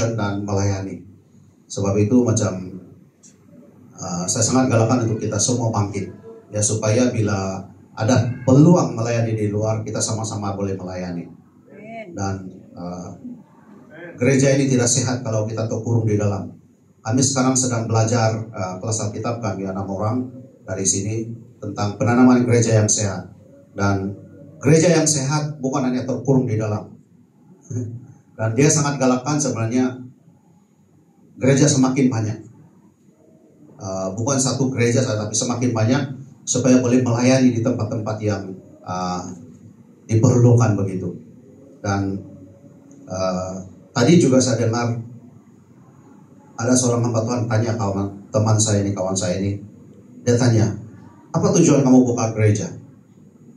mission dan melayani. Sebab itu saya sangat galakkan untuk kita semua bangkit, ya, supaya bila ada peluang melayani di luar, kita sama-sama boleh melayani. Dan gereja ini tidak sehat kalau kita terkurung di dalam. Kami sekarang sedang belajar kelas Alkitab, kami 6 orang dari sini, tentang penanaman gereja yang sehat. Dan gereja yang sehat bukan hanya terkurung di dalam. Dan dia sangat galakkan sebenarnya gereja semakin banyak. Bukan satu gereja saja, tapi semakin banyak, supaya boleh melayani di tempat-tempat yang diperlukan begitu. Dan tadi juga saya dengar ada seorang hamba Tuhan tanya kawan saya ini, dia tanya, apa tujuan kamu buka gereja?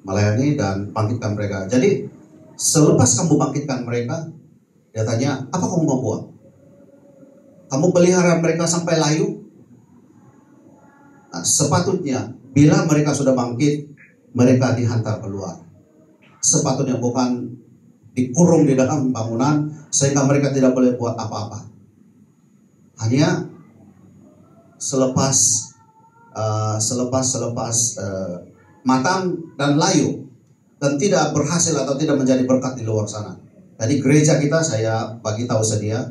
Melayani dan bangkitkan mereka. Jadi selepas kamu bangkitkan mereka, dia tanya, apa kamu mau buat? Kamu pelihara mereka sampai layu? Nah, sepatutnya bila mereka sudah bangkit, mereka dihantar keluar. Sepatutnya bukan dikurung di dalam bangunan sehingga mereka tidak boleh buat apa-apa. Hanya selepas matang dan layu dan tidak berhasil atau tidak menjadi berkat di luar sana. Jadi gereja kita, saya bagi tahu sedia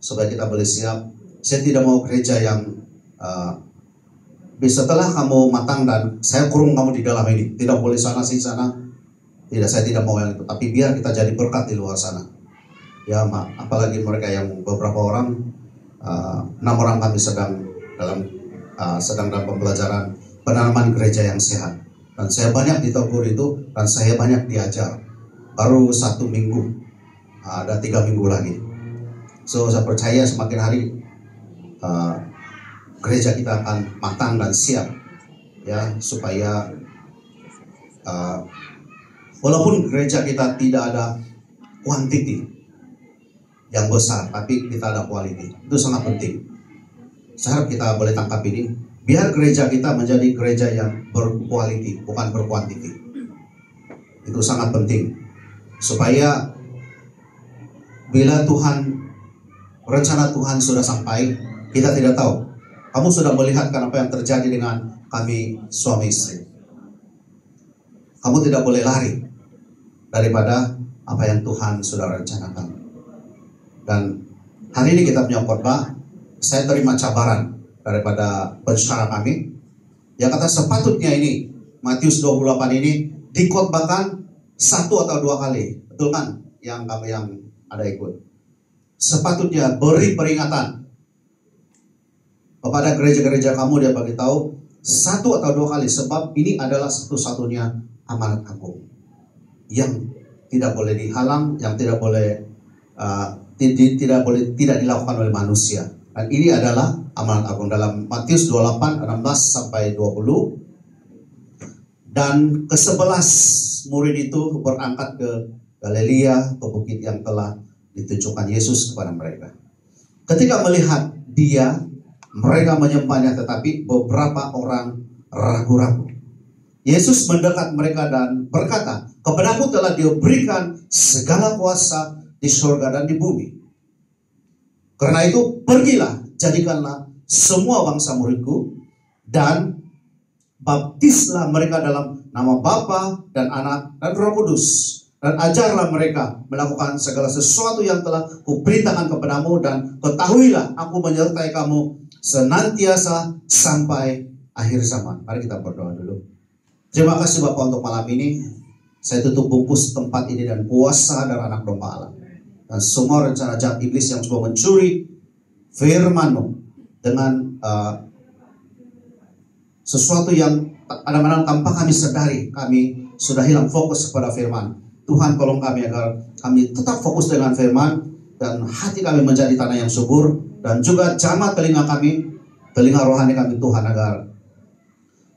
supaya kita boleh siap. Saya tidak mau gereja yang setelah kamu matang dan saya kurung kamu di dalam ini, tidak boleh sana sih sana. Tidak, saya tidak mau yang itu. Tapi biar kita jadi berkat di luar sana. Ya, apalagi mereka yang beberapa orang, 6 orang kami sedang dalam pembelajaran penanaman gereja yang sehat. Dan saya banyak ditegur itu, dan saya banyak diajar. Baru 1 minggu, ada 3 minggu lagi. So saya percaya semakin hari gereja kita akan matang dan siap, ya, supaya walaupun gereja kita tidak ada quantity yang besar, tapi kita ada quality. Itu sangat penting. Saya harap kita boleh tangkap ini. Biar gereja kita menjadi gereja yang berquality, bukan berquantity. Itu sangat penting. Supaya bila rencana Tuhan sudah sampai, kita tidak tahu. Kamu sudah melihat apa yang terjadi dengan kami suami istri. Kamu tidak boleh lari daripada apa yang Tuhan sudah rencanakan. Dan hari ini kita punya khotbah, saya terima cabaran daripada pensyarah kami yang kata sepatutnya ini Matius 28 ini dikhotbahkan 1 atau 2 kali. Betul kan? Yang kami yang ada ikut. Sepatutnya beri peringatan kepada gereja-gereja kamu, dia bagi tahu 1 atau 2 kali, sebab ini adalah satu-satunya amanat agung yang tidak boleh dihalang, yang tidak boleh tidak dilakukan oleh manusia. Dan ini adalah amanat agung dalam Matius 28 16 sampai 20. Dan ke-11 murid itu berangkat ke Galilea, ke bukit yang telah ditunjukkan Yesus kepada mereka. Ketika melihat dia, mereka menyembahnya, tetapi beberapa orang ragu-ragu. Yesus mendekat mereka dan berkata, kepadamu telah diberikan segala kuasa di surga dan di bumi. Karena itu pergilah, jadikanlah semua bangsa muridku, dan baptislah mereka dalam nama Bapa dan Anak dan Roh Kudus. Dan ajarlah mereka melakukan segala sesuatu yang telah kuperintahkan kepadamu, dan ketahuilah aku menyertai kamu senantiasa sampai akhir zaman. Mari kita berdoa dulu. Terima kasih Bapak untuk malam ini. Saya tutup bungkus tempat ini dan kuasa darah anak domba Allah. Dan semua rencana jahat iblis yang coba mencuri firman-Mu dengan sesuatu yang kadang-kadang tanpa kami sadari, kami sudah hilang fokus kepada firman. Tuhan tolong kami agar kami tetap fokus dengan firman, dan hati kami menjadi tanah yang subur, dan juga jamah telinga kami, telinga rohani kami Tuhan, agar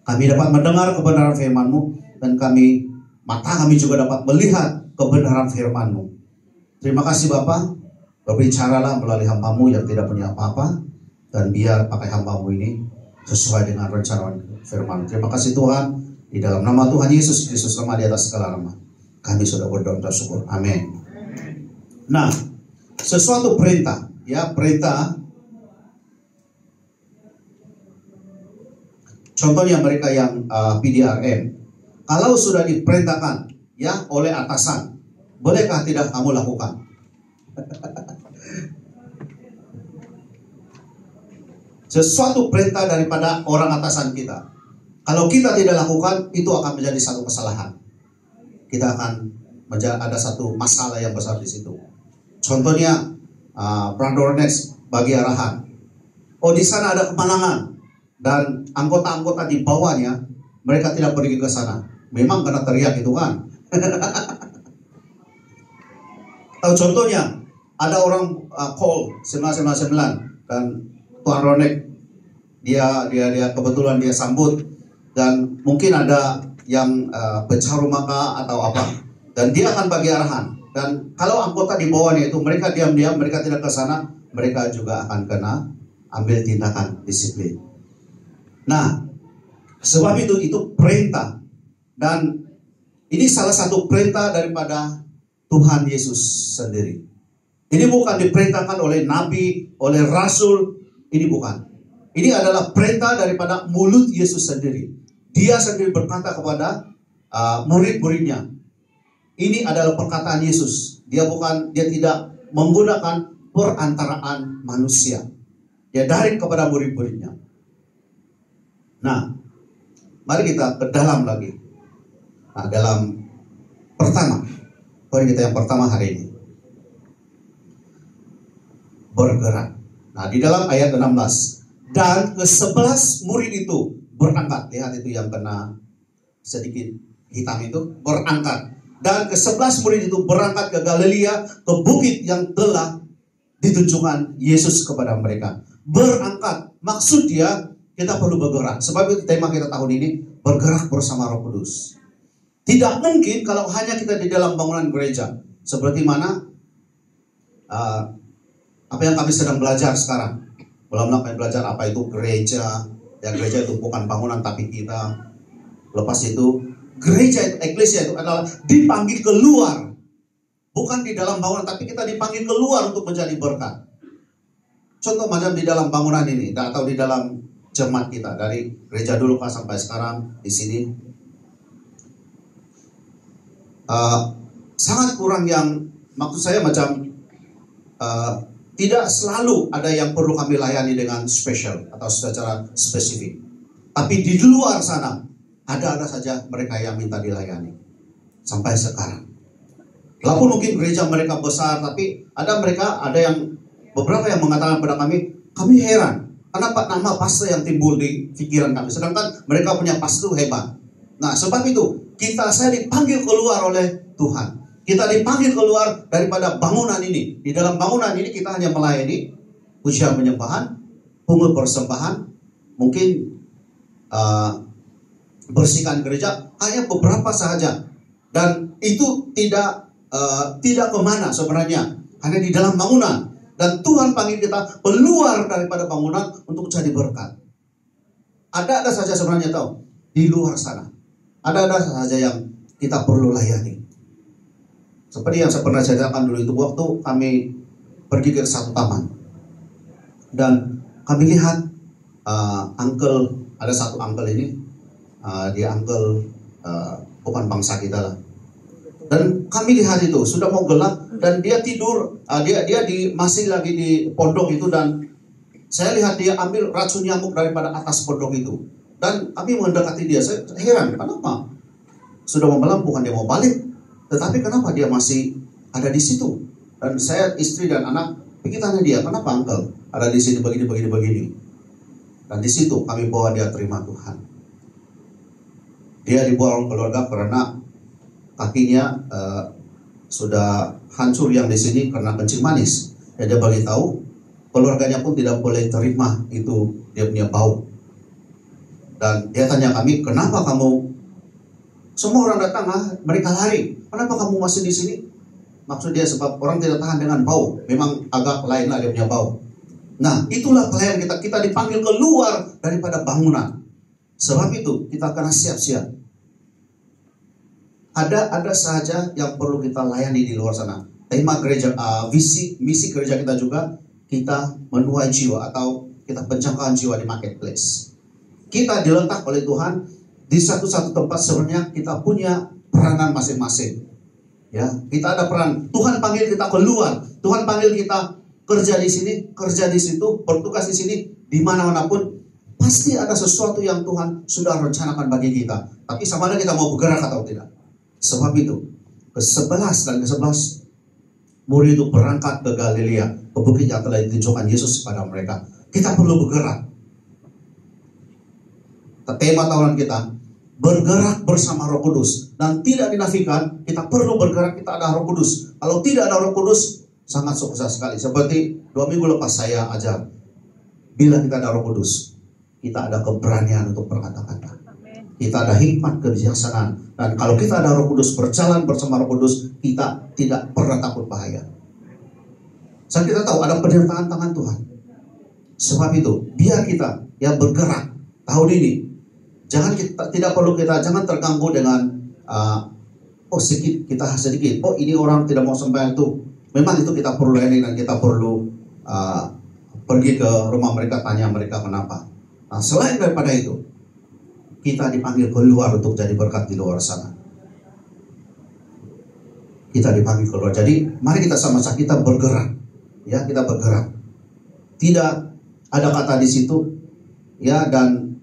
kami dapat mendengar kebenaran firman-Mu, dan mata kami juga dapat melihat kebenaran firman-Mu. Terima kasih Bapa, berbicaralah melalui hamba-Mu yang tidak punya apa-apa, dan biar pakai hamba-Mu ini sesuai dengan rencana firman. Terima kasih Tuhan, di dalam nama Tuhan Yesus Kristus, nama di atas segala nama, kami sudah berdoa dan syukur. Amin. Nah, sesuatu perintah ya perintah. Contohnya mereka yang PDRM, kalau sudah diperintahkan ya oleh atasan, bolehkah tidak kamu lakukan? Sesuatu perintah daripada orang atasan kita, kalau kita tidak lakukan, itu akan menjadi satu kesalahan. Kita akan ada satu masalah yang besar di situ. Contohnya, Brother Next bagi arahan. Oh, di sana ada kemenangan. Dan anggota-anggota di bawahnya, mereka tidak pergi ke sana. Memang kena teriak itu kan. Atau contohnya, ada orang call 999 dan Tuan Ronek dia kebetulan dia sambut, dan mungkin ada yang pecah rumah atau apa, dan dia akan bagi arahan. Dan kalau anggota di bawahnya itu mereka diam-diam, mereka tidak ke sana, mereka juga akan kena ambil tindakan disiplin. Nah, sebab itu perintah, dan ini salah satu perintah daripada Tuhan Yesus sendiri. Ini bukan diperintahkan oleh nabi, oleh rasul, ini bukan. Ini adalah perintah daripada mulut Yesus sendiri. Dia sendiri berkata kepada murid-muridnya. Ini adalah perkataan Yesus. Dia tidak menggunakan perantaraan manusia. Dia dari kepada murid-muridnya. Nah, mari kita ke dalam lagi. Nah, dalam pertama, poin kita yang pertama hari ini, bergerak. Nah, di dalam ayat 16, dan ke-11 murid itu berangkat. Lihat itu yang kena sedikit hitam itu, berangkat. Dan ke-11 murid itu berangkat ke Galilea, ke bukit yang telah ditunjukkan Yesus kepada mereka. Berangkat, maksud dia kita perlu bergerak. Sebab itu tema kita tahun ini, bergerak bersama Roh Kudus. Tidak mungkin kalau hanya kita di dalam bangunan gereja. Seperti mana apa yang kami sedang belajar sekarang. Belum kami belajar apa itu gereja. Ya, gereja itu bukan bangunan tapi kita. Lepas itu, gereja itu, eklesia itu adalah dipanggil keluar. Bukan di dalam bangunan, tapi kita dipanggil keluar untuk menjadi berkat. Contoh macam di dalam bangunan ini, atau di dalam jemaat kita, dari gereja dulu sampai sekarang di sini. Sangat kurang yang, maksud saya macam tidak selalu ada yang perlu kami layani dengan spesial atau secara spesifik. Tapi di luar sana ada saja mereka yang minta dilayani sampai sekarang. Walaupun mungkin gereja mereka besar, tapi ada beberapa yang mengatakan pada kami heran kenapa nama pastor yang timbul di pikiran kami, sedangkan mereka punya pastor hebat. Nah, sebab itu saya dipanggil keluar oleh Tuhan. Kita dipanggil keluar daripada bangunan ini. Di dalam bangunan ini kita hanya melayani pujian penyembahan, pungut persembahan, mungkin bersihkan gereja, hanya beberapa saja. Dan itu tidak kemana sebenarnya, hanya di dalam bangunan. Dan Tuhan panggil kita keluar daripada bangunan untuk jadi berkat. Ada saja sebenarnya tahu di luar sana. Ada saja yang kita perlu layani. Seperti yang saya pernah ceritakan dulu itu, waktu kami pergi ke satu taman dan kami lihat ada satu uncle ini, dia uncle bukan bangsa kita lah. Dan kami lihat itu sudah mau gelap dan dia tidur, dia masih lagi di pondok itu, dan saya lihat dia ambil racun nyamuk daripada atas pondok itu. Dan kami mendekati dia, saya heran kenapa sudah mau malam, bukan dia mau balik, tetapi kenapa dia masih ada di situ. Dan saya, istri dan anak, pikir tanya dia, kenapa uncle ada di sini begini. Dan di situ kami bawa dia terima Tuhan. Dia dibawa orang keluarga karena kakinya sudah hancur yang di sini karena kencing manis. Ya, dia bagi tahu, keluarganya pun tidak boleh terima itu dia punya bau. Dan dia tanya kami, kenapa kamu? Semua orang datang, mereka lari. Kenapa kamu masih di sini? Maksud dia sebab orang tidak tahan dengan bau. Memang agak lain lah dia punya bau. Nah, itulah pelayan kita. Kita dipanggil keluar daripada bangunan. Sebab itu kita kena siap-siap. Ada saja yang perlu kita layani di luar sana. Tema gereja, misi gereja kita juga kita menuai jiwa atau kita penjangkauan jiwa di marketplace. Kita diletak oleh Tuhan di satu-satu tempat, sebenarnya kita punya peranan masing-masing. Ya, kita ada peran. Tuhan panggil kita keluar, Tuhan panggil kita kerja di sini, kerja di situ, bertugas di sini, di mana-mana pun pasti ada sesuatu yang Tuhan sudah rencanakan bagi kita. Tapi sama ada kita mau bergerak atau tidak. Sebab itu, ke-11 dan ke-11 murid itu berangkat ke Galilea, ke bukit yang telah ditunjukkan Yesus kepada mereka. Kita perlu bergerak. Tema tahunan kita, bergerak bersama Roh Kudus. Dan tidak dinafikan, kita perlu bergerak, kita ada Roh Kudus. Kalau tidak ada Roh Kudus, sangat susah sekali. Seperti 2 minggu lepas saya ajar, bila kita ada Roh Kudus, kita ada keberanian untuk berkata-kata. Kita ada hikmat, kebijaksanaan. Dan kalau kita ada Roh Kudus, berjalan bersama Roh Kudus, kita tidak pernah takut bahaya. Saat kita tahu ada penyertaan tangan Tuhan. Sebab itu, biar kita yang bergerak tahun ini, tidak perlu kita jangan terganggu dengan sedikit kita sedikit. Ini orang tidak mau sembahyang itu. Memang itu kita perlu layani dan kita perlu pergi ke rumah mereka, tanya mereka kenapa. Nah, selain daripada itu, kita dipanggil keluar untuk jadi berkat di luar sana. Kita dipanggil keluar. Jadi mari kita sama-sama kita bergerak. Ya, kita bergerak. Tidak ada kata di situ. Ya, dan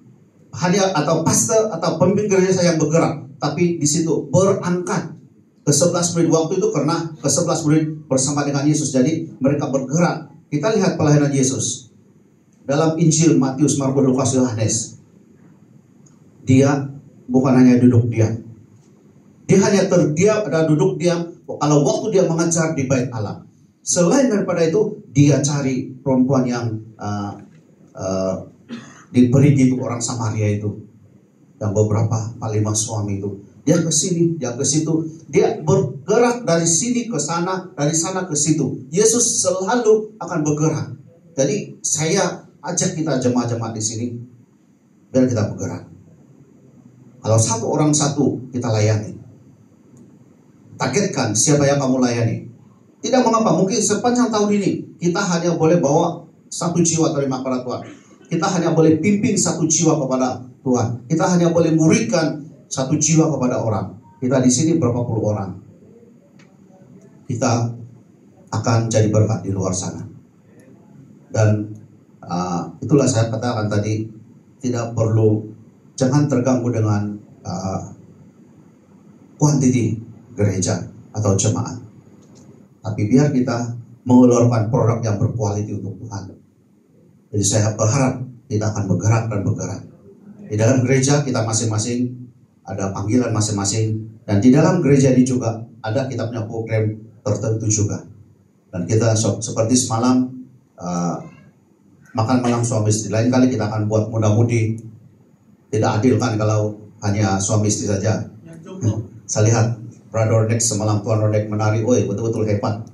hanya atau pastor atau pemimpin gereja saya yang bergerak, tapi di situ berangkat ke-11 murid waktu itu karena ke-11 murid bersama dengan Yesus. Jadi mereka bergerak. Kita lihat pelayanan Yesus dalam Injil Matius, Markus, Lukas, Yohanes. Dia bukan hanya duduk diam. Dia hanya terdiam dan duduk diam kalau waktu dia mengajar di bait Allah. Selain daripada itu, dia cari perempuan yang diberi itu orang Samaria itu, yang beberapa 5 suami itu. Dia ke sini, dia ke situ, dia bergerak dari sini ke sana, dari sana ke situ. Yesus selalu akan bergerak. Jadi saya ajak kita jemaat-jemaat di sini, biar kita bergerak. Kalau satu orang satu kita layani, targetkan siapa yang kamu layani. Tidak mengapa, mungkin sepanjang tahun ini kita hanya boleh bawa 1 jiwa terima kepada Tuhan. Kita hanya boleh pimpin 1 jiwa kepada Tuhan. Kita hanya boleh muridkan 1 jiwa kepada orang. Kita di sini berapa puluh orang. Kita akan jadi berkat di luar sana. Dan itulah saya katakan tadi, tidak perlu, jangan terganggu dengan kuantiti gereja atau jemaat. Tapi biar kita mengeluarkan produk yang berkualitas untuk Tuhan. Jadi saya berharap kita akan bergerak dan bergerak. Di dalam gereja kita masing-masing ada panggilan masing-masing. Dan di dalam gereja ini juga ada kita punya program tertentu juga. Dan kita seperti semalam makan malam suami istri. Lain kali kita akan buat muda-mudi. Tidak adil kan kalau hanya suami istri saja. Saya lihat Brother Rodek semalam, Tuan Rodek menari. Betul-betul hebat.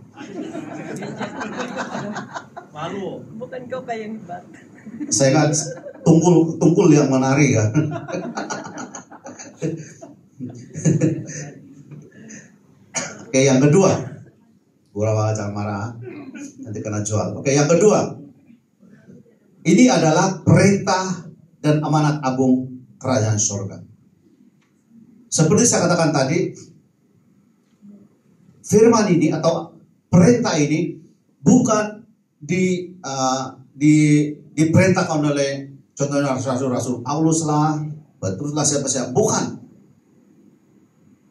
Malu. Bukan kau yang hebat. Saya kan tungkul yang menari kan. Oke, yang kedua, Burawa jangan marah, nanti kena jual. Oke, yang kedua, ini adalah perintah dan amanat agung kerajaan surga. Seperti saya katakan tadi, firman ini atau perintah ini bukan diperintahkan oleh contohnya rasul-rasul Paulus lah, beturlah siapa-siapa, bukan.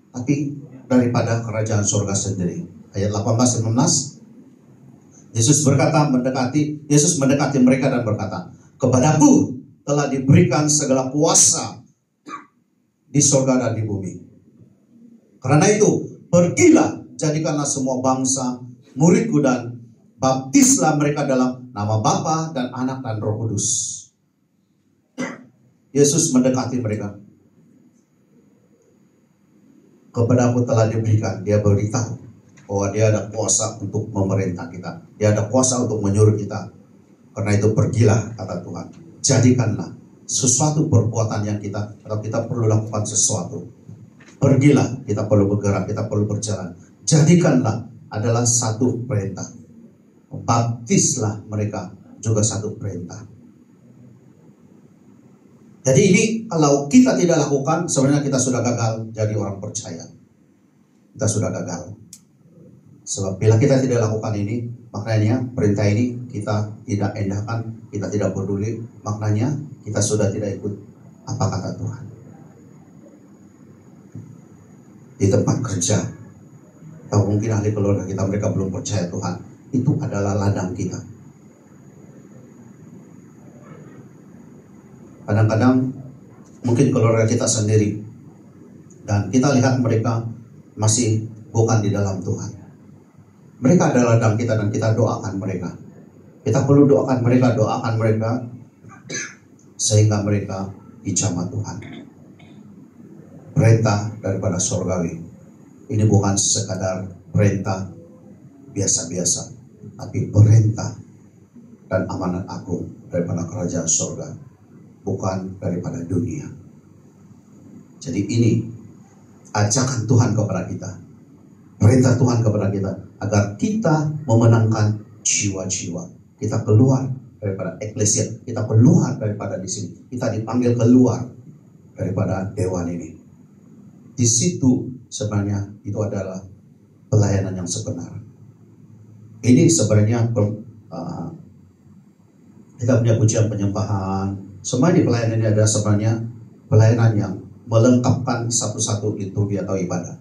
Tapi daripada kerajaan surga sendiri. Ayat 18-19, Yesus mendekati mereka dan berkata, kepadaku telah diberikan segala kuasa di surga dan di bumi. Karena itu, pergilah, jadikanlah semua bangsa muridku dan baptislah mereka dalam nama Bapa dan Anak dan Roh Kudus. Yesus mendekati mereka. Kepadaku telah diberikan, dia beritahu bahwa dia ada kuasa untuk memerintah kita. Dia ada kuasa untuk menyuruh kita. Karena itu pergilah, kata Tuhan. Jadikanlah sesuatu perbuatan yang kita perlu lakukan sesuatu. Pergilah, kita perlu bergerak, kita perlu berjalan. Jadikanlah adalah satu perintah. baptislah mereka, juga satu perintah. Jadi ini kalau kita tidak lakukan, sebenarnya kita sudah gagal jadi orang percaya. Kita sudah gagal. Sebab bila kita tidak lakukan ini, maknanya perintah ini kita tidak endahkan, kita tidak peduli, maknanya kita sudah tidak ikut apa kata Tuhan. Di tempat kerja, atau mungkin ahli keluarga kita, mereka belum percaya Tuhan, itu adalah ladang kita. Kadang-kadang mungkin keluarga kita sendiri, dan kita lihat mereka masih bukan di dalam Tuhan. Mereka adalah ladang kita dan kita doakan mereka. Kita perlu doakan mereka sehingga mereka dijamah Tuhan. Perintah daripada surgawi. Ini bukan sekadar perintah biasa-biasa, tapi perintah dan amanat agung daripada kerajaan surga, bukan daripada dunia. Jadi ini ajakan Tuhan kepada kita, perintah Tuhan kepada kita, agar kita memenangkan jiwa-jiwa. Kita keluar daripada eklesia, kita keluar daripada di sini, kita dipanggil keluar daripada dewan ini. Di situ sebenarnya itu adalah pelayanan yang sebenar. Ini sebenarnya kita punya pujian penyembahan. Semua di pelayanan ini ada sebenarnya pelayanan yang melengkapkan satu-satu liturgi atau ibadah.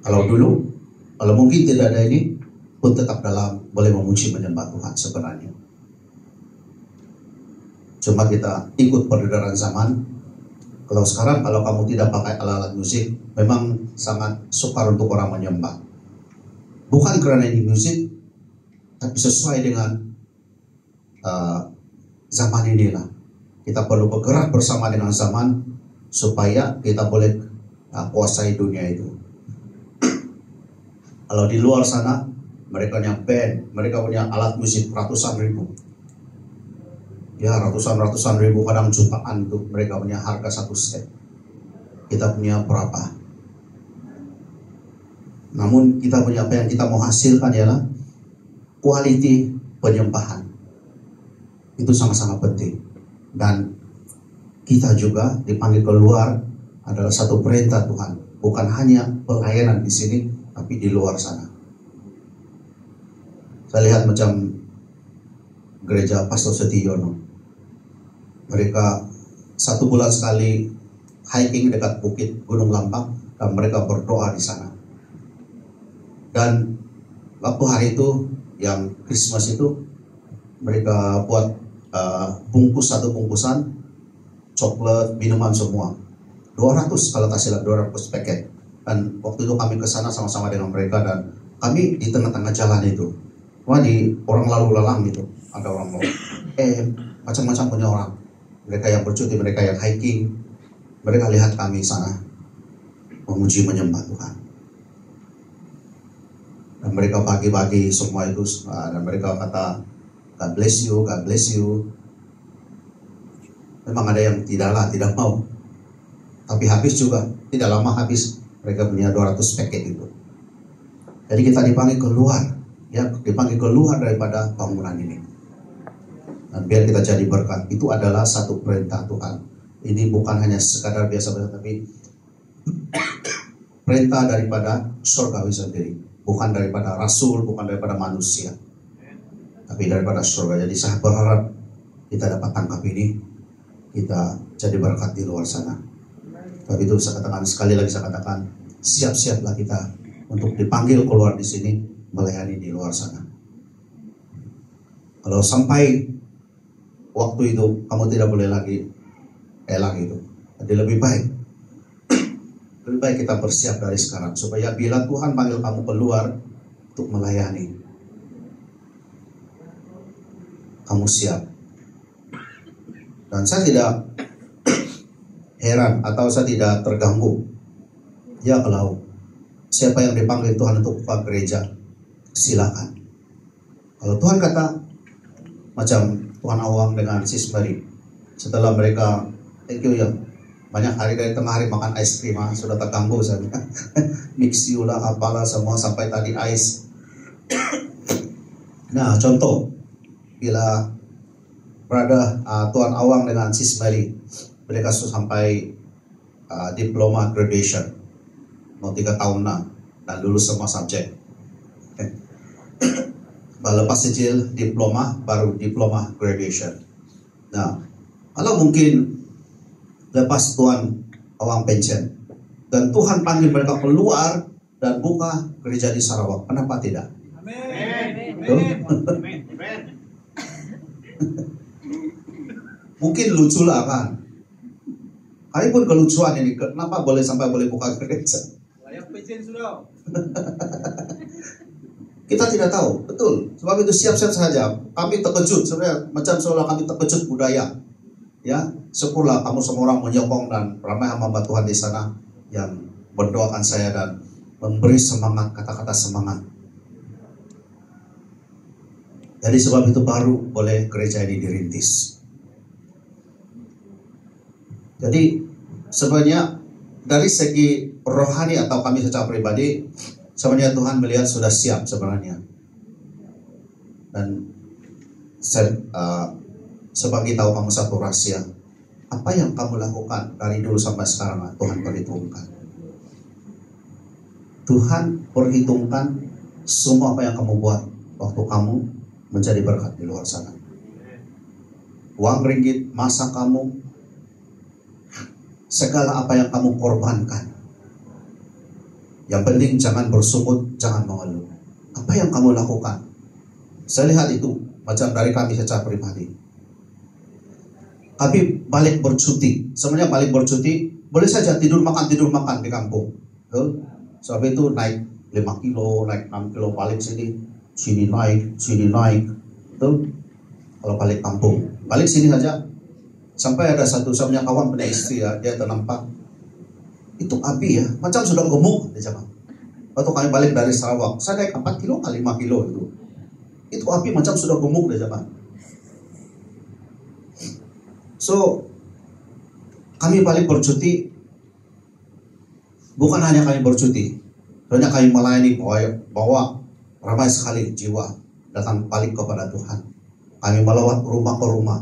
Kalau dulu, kalau mungkin tidak ada ini, pun tetap dalam boleh memuji menyembah Tuhan sebenarnya. Cuma kita ikut peredaran zaman. Kalau sekarang, kalau kamu tidak pakai alat-alat musik, memang sangat sukar untuk orang menyembah. Bukan karena ini musik, tapi sesuai dengan zaman inilah. Kita perlu bergerak bersama dengan zaman, supaya kita boleh kuasai dunia itu. Kalau di luar sana, mereka punya band, mereka punya alat musik ratusan ribu. Ya, ratusan ribu, kadang jutaan tuh mereka punya harga satu set. Kita punya berapa? Namun kita punya apa yang kita mau hasilkan ialah quality penyembahan. Itu sangat-sangat penting. Dan kita juga dipanggil keluar adalah satu perintah Tuhan. Bukan hanya pelayanan di sini, tapi di luar sana. Saya lihat macam gereja Pastor Setiono. Mereka 1 bulan sekali hiking dekat bukit Gunung Lampang dan mereka berdoa di sana. Dan waktu hari itu yang Christmas itu mereka buat satu bungkusan coklat, minuman semua 200 kalau tak silap 200 paket. Dan waktu itu kami ke sana sama-sama dengan mereka dan kami di tengah-tengah jalan itu. Wah, di orang lalu lalang gitu, ada orang mau macam-macam punya orang. Mereka yang bercuti, mereka yang hiking, mereka lihat kami sana memuji menyembah Tuhan. Dan mereka bagi-bagi semua itu, dan mereka kata God bless you, God bless you. Memang ada yang tidak mau, tapi habis juga, tidak lama habis. Mereka punya 200 paket itu. Jadi kita dipanggil keluar, ya, dipanggil keluar daripada bangunan ini. Dan biar kita jadi berkat. Itu adalah satu perintah Tuhan. Ini bukan hanya sekadar biasa-biasa, tapi perintah daripada surgawi sendiri. Bukan daripada rasul, bukan daripada manusia, tapi daripada surga. Jadi saya berharap kita dapat tangkap ini, kita jadi berkat di luar sana. Tapi itu saya katakan, sekali lagi saya katakan, siap-siaplah kita untuk dipanggil keluar di sini, melayani di luar sana. Kalau sampai waktu itu kamu tidak boleh lagi itu. Jadi lebih baik kita bersiap dari sekarang, supaya bila Tuhan panggil kamu keluar untuk melayani, kamu siap. Dan saya tidak heran atau saya tidak terganggu. Ya, kalau siapa yang dipanggil Tuhan untuk buka gereja, silakan. Kalau Tuhan kata macam Tuhan Awang dengan Sis Mary, setelah mereka thank you ya, banyak hari dari tengah hari makan es krim, sudah terganggu saya. Mix you lah, apalah semua sampai tadi ice. Nah, contoh, bila Brother Tuan Awang dengan Sis Mary, mereka sudah sampai diploma graduation, mau 3 tahun dan lulus semua subjek. Lepas sijil diploma, baru diploma graduation. Nah, kalau mungkin lepas Tuan Awang pensiun dan Tuhan panggil mereka keluar dan buka gereja di Sarawak, kenapa tidak? Mungkin lucu lah kan. Kali pun kelucuan ini, kenapa sampai boleh buka gereja? Layak pensiun sudah. Kita tidak tahu, betul. Sebab itu siap-siap saja. Kami terkejut, sebenarnya macam seolah kami terkejut budaya. Ya, syukurlah kamu semua orang menyokong dan ramai hamba Tuhan di sana yang mendoakan saya dan memberi semangat, kata-kata semangat. Jadi sebab itu baru boleh gereja ini dirintis. Jadi sebenarnya dari segi rohani atau kami secara pribadi, sebenarnya Tuhan melihat sudah siap sebenarnya. Dan saya sebagai tahu kamu satu rahasia, apa yang kamu lakukan dari dulu sampai sekarang Tuhan perhitungkan. Tuhan perhitungkan semua apa yang kamu buat waktu kamu menjadi berkat di luar sana. Uang ringgit, masa kamu, segala apa yang kamu korbankan. Yang penting jangan bersungut, jangan mengeluh. Apa yang kamu lakukan? Saya lihat itu macam dari kami secara pribadi. Kami balik bercuti. Sebenarnya balik bercuti boleh saja tidur makan di kampung. Betul? Sebab itu naik 5 kilo, naik 6 kilo balik sini naik. Betul? Kalau balik kampung, balik sini saja. Sampai ada satu sebenarnya kawan punya istri ya, dia ternampak. Itu api ya, macam sudah gemuk dia cakap. Waktu kami balik dari Sarawak, saya naik 4 kilo kali 5 kilo itu. Itu api macam sudah gemuk dia cakap. So, kami balik bercuti, bukan hanya kami bercuti, sebenarnya kami melayani bawa ramai sekali jiwa datang balik kepada Tuhan. Kami melawat rumah ke rumah.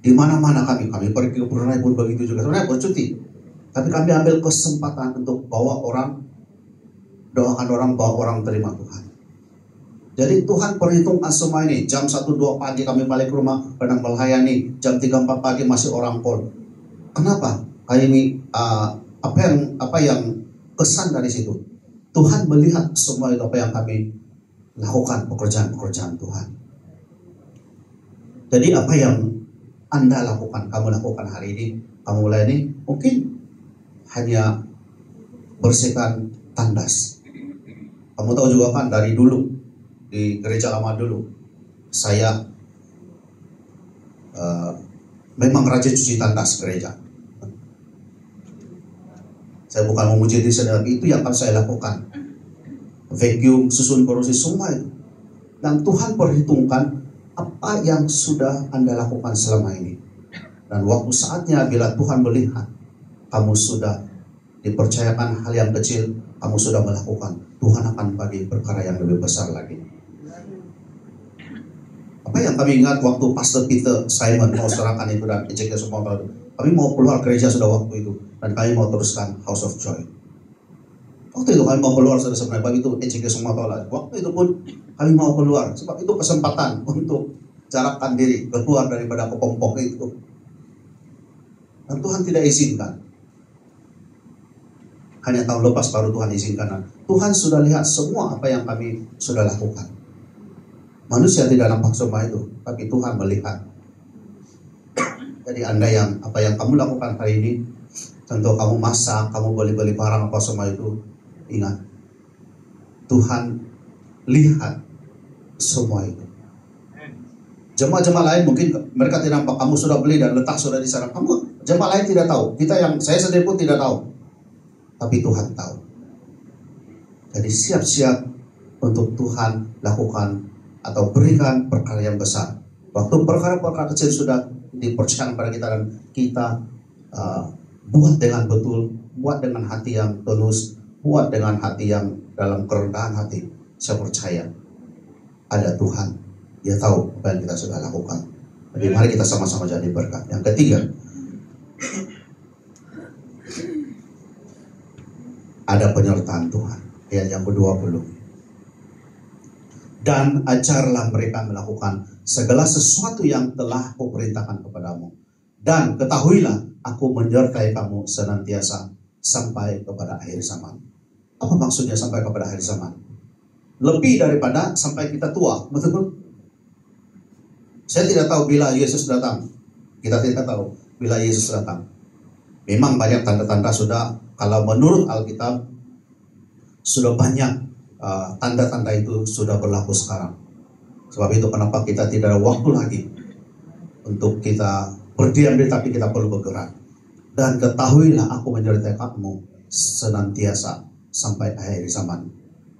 Di mana-mana kami pergi ke Brunei pun begitu juga. Sebenarnya bercuti, tapi kami ambil kesempatan untuk bawa orang, doakan orang, bawa orang terima Tuhan. Jadi Tuhan perhitungkan semua ini. Jam 1-2 pagi kami balik ke rumah, kadang melayani. Jam 3-4 pagi masih orang call. Kenapa? Kayak ini apa yang kesan dari situ? Tuhan melihat semua itu apa yang kami lakukan, pekerjaan Tuhan. Jadi apa yang Anda lakukan, kamu lakukan hari ini, kamu layani, mungkin hanya bersihkan tandas. Kamu tahu juga kan dari dulu, di gereja lama dulu, saya memang rajin cuci tandas gereja. Saya bukan memuji diri saya, tapi itu yang akan saya lakukan. Vacuum, susun korupsi, semua itu. Dan Tuhan perhitungkan apa yang sudah Anda lakukan selama ini. Dan waktu saatnya bila Tuhan melihat kamu sudah dipercayakan hal yang kecil, kamu sudah melakukan, Tuhan akan bagi perkara yang lebih besar lagi. Apa yang kami ingat waktu Pastor Peter Simon mau serahkan itu dan ejeknya semua itu. Kami mau keluar gereja sudah waktu itu dan kami mau teruskan House of Joy. Waktu itu kami mau keluar sudah sebenarnya begitu ejeknya semua tahu. Waktu itu pun kami mau keluar sebab itu kesempatan untuk jarakkan diri keluar daripada kepompong itu. Dan Tuhan tidak izinkan. Hanya tahun lepas baru Tuhan izinkan. Tuhan sudah lihat semua apa yang kami sudah lakukan. Manusia tidak nampak semua itu, tapi Tuhan melihat. Jadi Anda apa yang kamu lakukan hari ini, contoh kamu masak, kamu beli barang apa semua itu, ingat, Tuhan lihat semua itu. Jemaat-jemaat lain mungkin mereka tidak nampak, kamu sudah beli dan letak sudah di sana. Jemaat lain tidak tahu, saya sendiri pun tidak tahu, tapi Tuhan tahu. Jadi siap-siap untuk Tuhan lakukan atau berikan perkara yang besar. Waktu perkara-perkara kecil sudah dipercayakan pada kita dan kita buat dengan betul, buat dengan hati yang tulus, buat dengan hati yang dalam kerendahan hati. Saya percaya ada Tuhan. Dia tahu apa yang kita sudah lakukan. Jadi mari kita sama-sama jadi berkat. Yang ketiga, ada penyertaan Tuhan. Ayat yang ke-20. Dan ajarlah mereka melakukan segala sesuatu yang telah kuperintahkan kepadamu. Dan ketahuilah, aku menyertai kamu senantiasa sampai kepada akhir zaman. Apa maksudnya sampai kepada akhir zaman? Lebih daripada sampai kita tua, betul? Saya tidak tahu bila Yesus datang. Kita tidak tahu bila Yesus datang. Memang banyak tanda-tanda sudah, kalau menurut Alkitab, sudah banyak tanda-tanda itu sudah berlaku sekarang. Sebab itu kenapa kita tidak ada waktu lagi untuk kita berdiam diri, tapi kita perlu bergerak. Dan ketahuilah aku menyertai kamu senantiasa sampai akhir zaman.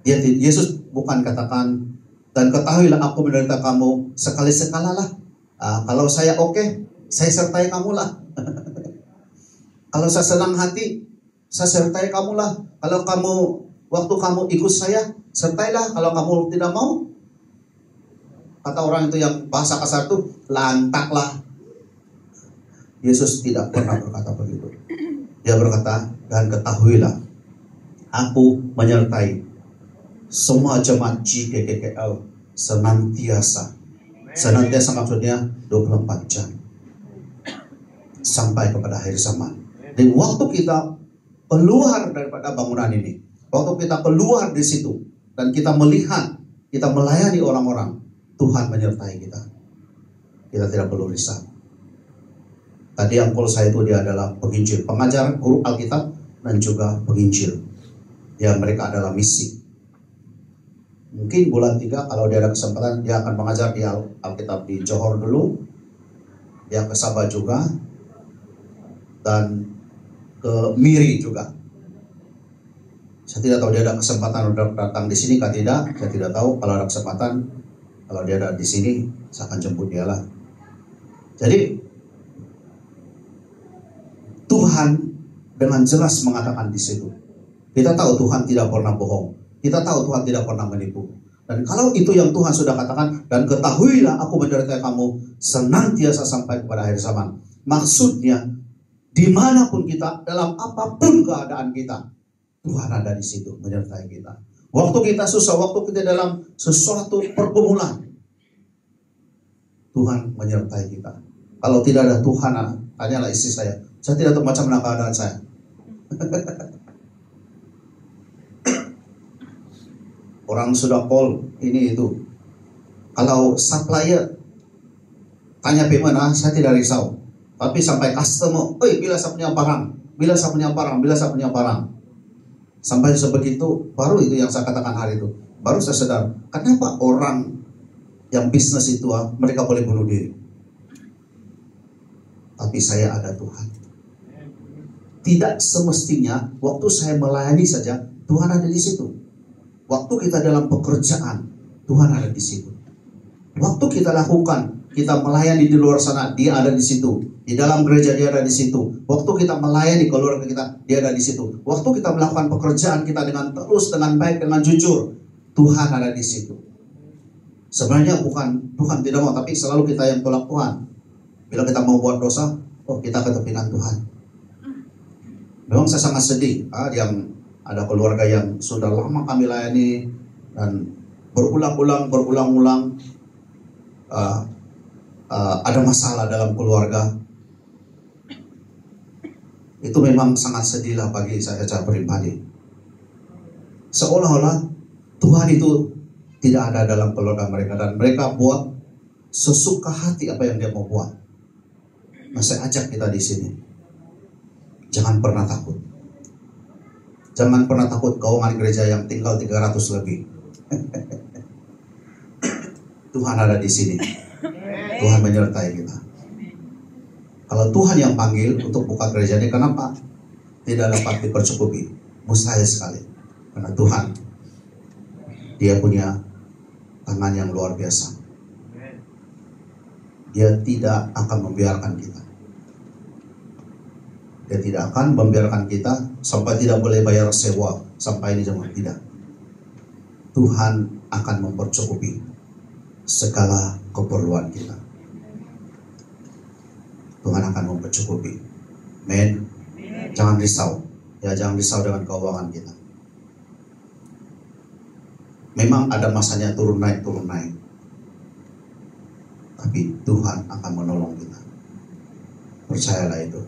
Yesus bukan katakan, dan ketahuilah aku menyertai kamu sekali-sekala lah. Kalau saya oke, saya sertai kamu lah. Kalau saya senang hati, saya sertai kamu lah. Kalau kamu, waktu kamu ikut saya, sertailah. Kalau kamu tidak mau, kata orang itu yang bahasa kasar itu, lantaklah. Yesus tidak pernah berkata begitu. Dia berkata, dan ketahuilah, aku menyertai semua jemaat GKKL senantiasa. Senantiasa maksudnya 24 jam. Sampai kepada akhir zaman. Di waktu kita keluar daripada bangunan ini, waktu kita keluar di situ, dan kita melihat, kita melayani orang-orang, Tuhan menyertai kita. Kita tidak perlu risau. Tadi angkol saya itu dia adalah penginjil, pengajar, guru Alkitab, dan juga penginjil. Ya, mereka adalah misi. Mungkin bulan 3 kalau dia ada kesempatan, dia akan mengajar di Alkitab di Johor dulu. Dia ke Sabah juga. Dan ke Miri juga. Saya tidak tahu dia ada kesempatan untuk datang di sini kah tidak. Saya tidak tahu. Kalau ada kesempatan, kalau dia ada di sini, saya akan jemput dia lah. Jadi Tuhan dengan jelas mengatakan di situ. Kita tahu Tuhan tidak pernah bohong. Kita tahu Tuhan tidak pernah menipu. Dan kalau itu yang Tuhan sudah katakan, dan ketahuilah aku menyertai kamu senantiasa sampai kepada akhir zaman. Maksudnya, dimanapun kita, dalam apapun keadaan kita, Tuhan ada di situ menyertai kita. Waktu kita susah, waktu kita dalam sesuatu pergumulan, Tuhan menyertai kita. Kalau tidak ada Tuhan, tanyalah istri saya tidak tahu macam mana keadaan saya. Orang sudah call ini itu. Kalau supplier tanya bagaimana, saya tidak risau. Tapi sampai customer, bila saya punya barang, bila saya punya barang, bila saya punya barang. Sampai sebegitu, baru itu yang saya katakan hari itu. Baru saya sadar, kenapa orang yang bisnis itu, mereka boleh bunuh diri. Tapi saya ada Tuhan. Tidak semestinya waktu saya melayani saja Tuhan ada di situ. Waktu kita dalam pekerjaan Tuhan ada di situ. Waktu kita lakukan, kita melayani di luar sana, Dia ada di situ. Di dalam gereja Dia ada di situ. Waktu kita melayani keluarga kita, Dia ada di situ. Waktu kita melakukan pekerjaan kita dengan tulus, dengan baik, dengan jujur, Tuhan ada di situ. Sebenarnya bukan Tuhan tidak mau, tapi selalu kita yang tolak Tuhan. Bila kita mau buat dosa, kita ketepikan Tuhan. Memang saya sangat sedih, yang ada keluarga yang sudah lama kami layani dan berulang-ulang ada masalah dalam keluarga. Itu memang sangat sedih lah bagi saya secara pribadi. Seolah-olah Tuhan itu tidak ada dalam keluarga mereka dan mereka buat sesuka hati apa yang Dia mau buat. Nah, saya ajak kita di sini. Jangan pernah takut. Jangan pernah takut keuangan gereja yang tinggal 300 lebih. Tuhan ada di sini. Tuhan menyertai kita. Kalau Tuhan yang panggil untuk buka gereja ini, kenapa tidak dapat dipercukupi? Mustahil sekali. Karena Tuhan, Dia punya tangan yang luar biasa. Dia tidak akan membiarkan kita. Dia tidak akan membiarkan kita sampai tidak boleh bayar sewa sampai ini jemaat, tidak. Tuhan akan mempercukupi segala keperluan kita. Tuhan akan mencukupi. Amin. Jangan risau. Ya, jangan risau dengan keuangan kita. Memang ada masanya turun naik. Tapi Tuhan akan menolong kita. Percayalah itu.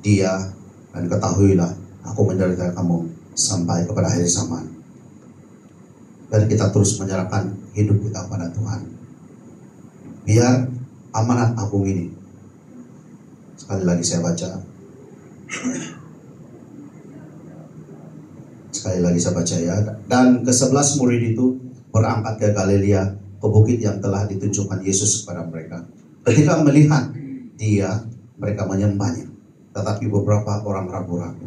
Dia, dan ketahuilah, aku menyertai kamu sampai kepada akhir zaman. Dan kita terus menyerahkan hidup kita kepada Tuhan. Biar amanat agung ini, sekali lagi saya baca. Sekali lagi saya baca ya. Dan ke-11 murid itu berangkat ke Galilea, ke bukit yang telah ditunjukkan Yesus kepada mereka. Ketika melihat dia, mereka menyembahnya. Tetapi beberapa orang ragu-ragu.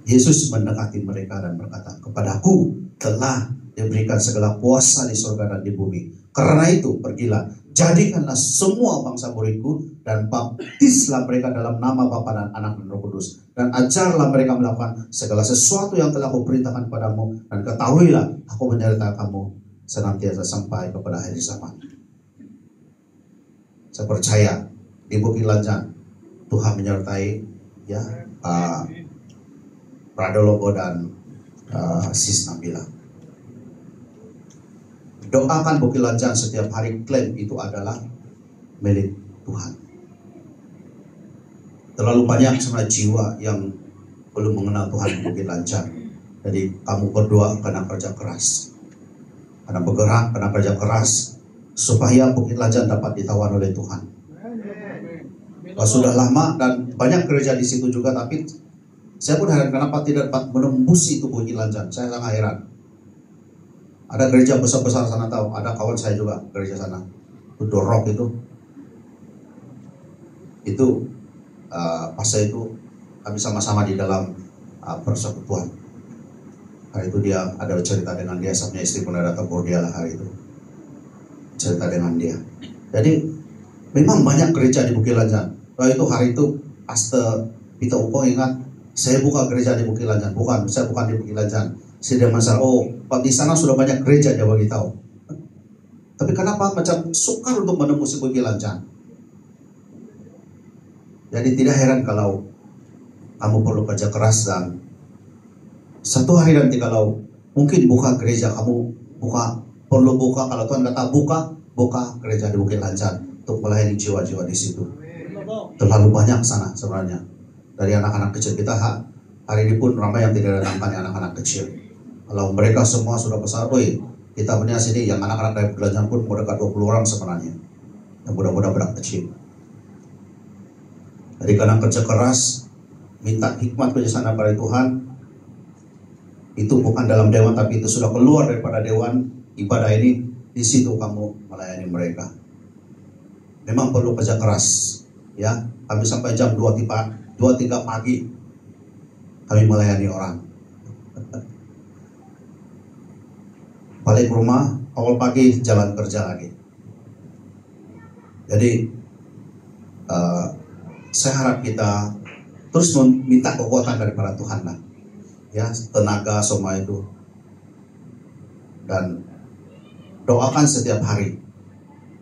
Yesus mendekati mereka dan berkata, "Kepadaku telah diberikan segala kuasa di surga dan di bumi. Karena itu pergilah, jadikanlah semua bangsa muridku dan baptislah mereka dalam nama Bapa dan Anak dan Roh Kudus. Dan ajarlah mereka melakukan segala sesuatu yang telah kuperintahkan padamu. Dan ketahuilah, aku menyertai kamu senantiasa sampai kepada akhir zaman." Saya percaya di Bukit Lanjan Tuhan menyertai ya Pradolobo dan Sis Nabila. Doakan Bukit Lanjan setiap hari, klaim itu adalah milik Tuhan. Terlalu banyak sebenarnya jiwa yang belum mengenal Tuhan di Bukit Lanjan. Jadi kamu berdoa karena kerja keras, karena bergerak karena kerja keras, supaya Bukit Lanjan dapat ditawan oleh Tuhan. Sudah lama dan banyak gereja di situ juga, tapi saya pun heran kenapa tidak dapat menembus itu Bukit Lanjan. Saya sangat heran. Ada gereja besar-besar sana, tahu? Ada kawan saya juga gereja sana. Itu Dorok itu pas itu kami sama-sama di dalam persekutuan. Hari itu dia ada cerita dengan dia, sampai istri pun ada tegur dia lah hari itu. Cerita dengan dia. Jadi memang banyak gereja di Bukit Lanjan. Itu hari itu Pastor Peter Upo ingat, saya buka gereja di Bukit Lanjan. Bukan, saya bukan di Bukit Lanjan. Saya masalah, Pak di sana sudah banyak gereja, dia bagi tahu. Tapi kenapa macam sukar untuk menembus Bukit Lanjan? Jadi tidak heran kalau kamu perlu kerja keras, dan satu hari nanti kalau mungkin buka gereja, kamu perlu buka, kalau Tuhan kata buka gereja di Bukit Lanjan untuk melayani jiwa-jiwa di situ. Terlalu banyak sana sebenarnya. Dari anak-anak kecil kita hari ini pun ramai yang tidak datangkan anak-anak kecil. Kalau mereka semua sudah besar, kita punya sini yang anak-anak dari Bukit Lanjan pun mau dekat 20 orang sebenarnya. Yang muda-muda berak kecil. Jadi karena kerja keras, minta hikmat kebijaksanaan dari Tuhan, itu bukan dalam dewan, tapi itu sudah keluar daripada dewan ibadah ini. Di situ kamu melayani mereka. Memang perlu kerja keras, ya. Kami sampai jam 2-3 pagi kami melayani orang. Balik rumah awal pagi, jalan kerja lagi. Jadi saya harap kita terus meminta kekuatan daripada Tuhan lah, ya, tenaga semua itu, dan doakan setiap hari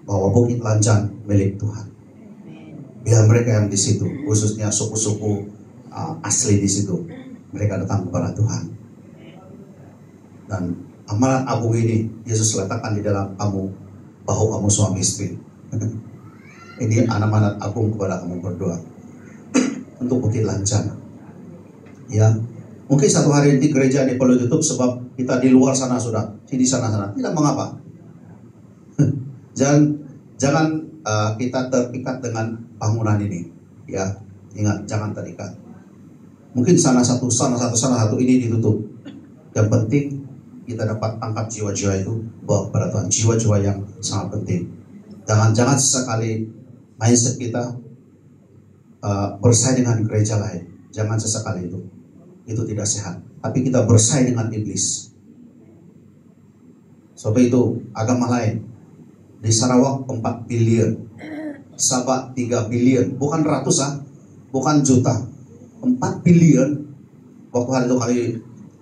bahwa Bukit Lanjan milik Tuhan. Biar mereka yang di situ, khususnya suku-suku asli di situ, mereka datang kepada Tuhan. Dan amalan agung ini Yesus letakkan di dalam bahu kamu suami istri. Ini amanat agung kepada kamu berdua untuk Bukit Lanjan. Ya, mungkin satu hari nanti gereja ini perlu tutup sebab kita di luar sana sudah, di sana. Tidak mengapa. Jangan kita terikat dengan bangunan ini. Ya, ingat, jangan terikat. Mungkin sana satu ini ditutup. Yang penting kita dapat angkat jiwa-jiwa itu bawa kepada Tuhan, jiwa-jiwa yang sangat penting. Jangan sesekali mindset kita bersaing dengan gereja lain. Jangan sesekali itu tidak sehat. Tapi kita bersaing dengan iblis. Sebab itu agama lain di Sarawak 4 bilion, Sabah 3 bilion, bukan ratus bukan juta, 4 bilion. Waktu hari itu kami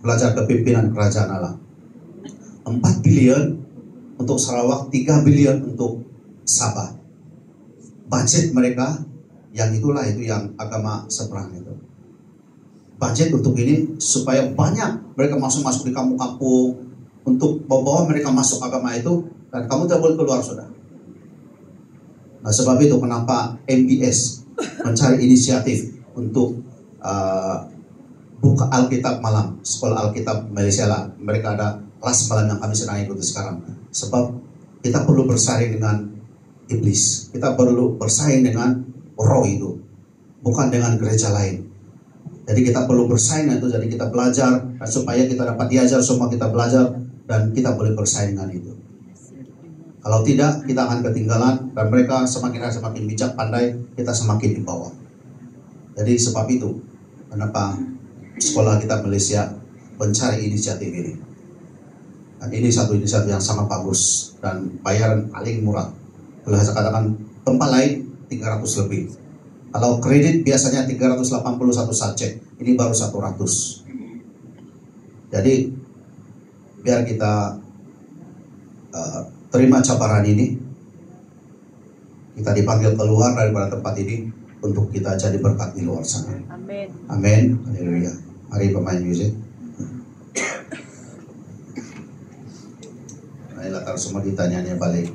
belajar kepimpinan kerajaan Allah. 4 billion untuk Sarawak, 3 billion untuk Sabah. Budget mereka yang itulah itu yang agama seberang itu. Budget untuk ini supaya banyak mereka masuk di kampung-kampung untuk bawa mereka masuk agama itu, dan kamu tidak boleh keluar, saudara. Nah, sebab itu kenapa MBS mencari inisiatif untuk buka Alkitab malam, sekolah Alkitab Malaysia lah. Mereka ada kelas malam yang kami sedang ikuti sekarang. Sebab kita perlu bersaing dengan iblis. Kita perlu bersaing dengan roh itu, bukan dengan gereja lain. Jadi kita perlu bersaing itu. Jadi kita belajar, dan supaya kita dapat diajar semua, kita belajar dan kita boleh bersaing dengan itu. Kalau tidak, kita akan ketinggalan, dan mereka semakin bijak, pandai, kita semakin di bawah. Jadi sebab itu kenapa sekolah kita Malaysia mencari inisiatif ini. Dan ini satu inisiatif yang sangat bagus dan bayaran paling murah. Kalau saya katakan tempat lain 300 lebih. Kalau kredit biasanya 381 subjek, ini baru 100. Jadi biar kita terima cabaran ini, kita dipanggil keluar daripada tempat ini untuk kita jadi berkat di luar sana. Amin. Amin. Haleluya. Mari pemain musik. Nah, latar semua ditanyanya balik.